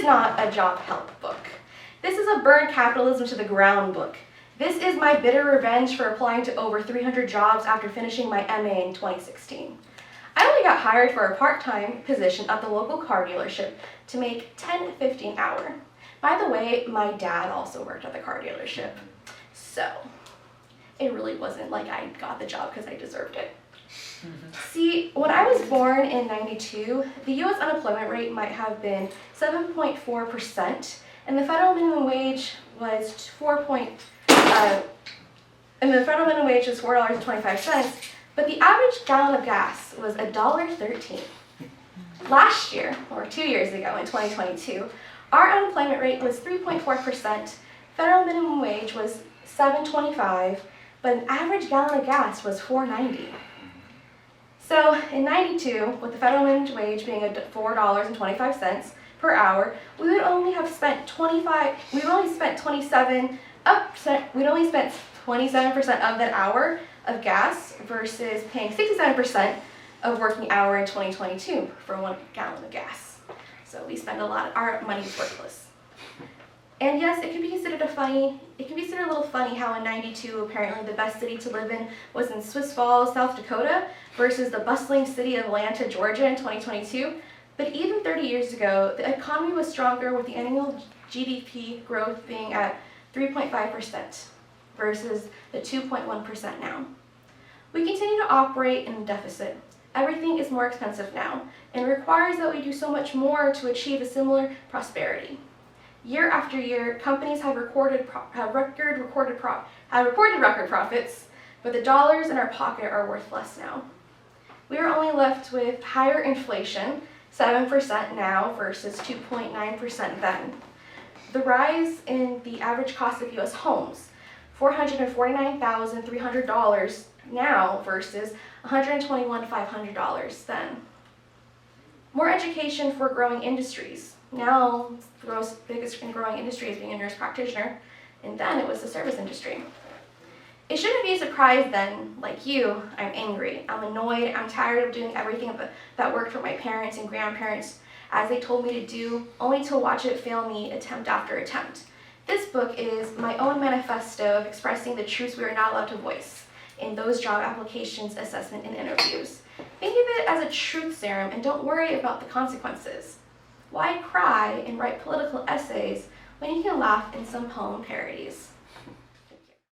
not a job help book. This is a burn capitalism to the ground book. This is my bitter revenge for applying to over 300 jobs after finishing my MA in 2016. I only got hired for a part-time position at the local car dealership to make $10.50 an hour. By the way, my dad also worked at the car dealership. So, it really wasn't like I got the job because I deserved it. See, when I was born in '92, the U.S. unemployment rate might have been 7.4%, and the federal minimum wage was $4.25, but the average gallon of gas was $1.13. Last year, or 2 years ago in 2022, our unemployment rate was 3.4%, federal minimum wage was $7.25, but an average gallon of gas was $4.90. So in '92, with the federal minimum wage being $4.25 per hour, we would only spent 27% of that hour of gas versus paying 67% of working hour in 2022 for 1 gallon of gas. So we spend a lot, our money's worthless. And yes, it can be considered a little funny how in '92 apparently the best city to live in was in Swiss Falls, South Dakota versus the bustling city of Atlanta, Georgia in 2022. But even 30 years ago, the economy was stronger with the annual GDP growth being at 3.5% versus the 2.1% now. We continue to operate in a deficit. Everything is more expensive now and requires that we do so much more to achieve a similar prosperity. Year after year, companies have recorded record profits, but the dollars in our pocket are worth less now. We are only left with higher inflation, 7% now versus 2.9% then. The rise in the average cost of U.S. homes, $449,300 now versus $121,500 then. More education for growing industries. Now, the biggest growing industry is being a nurse practitioner, and then it was the service industry. It shouldn't be a surprise then, like you, I'm angry, I'm annoyed, I'm tired of doing everything that worked for my parents and grandparents as they told me to do, only to watch it fail me attempt after attempt. This book is my own manifesto of expressing the truths we are not allowed to voice in those job applications, assessment, and interviews. Think of it as a truth serum and don't worry about the consequences. Why cry and write political essays when you can laugh in some poem parodies?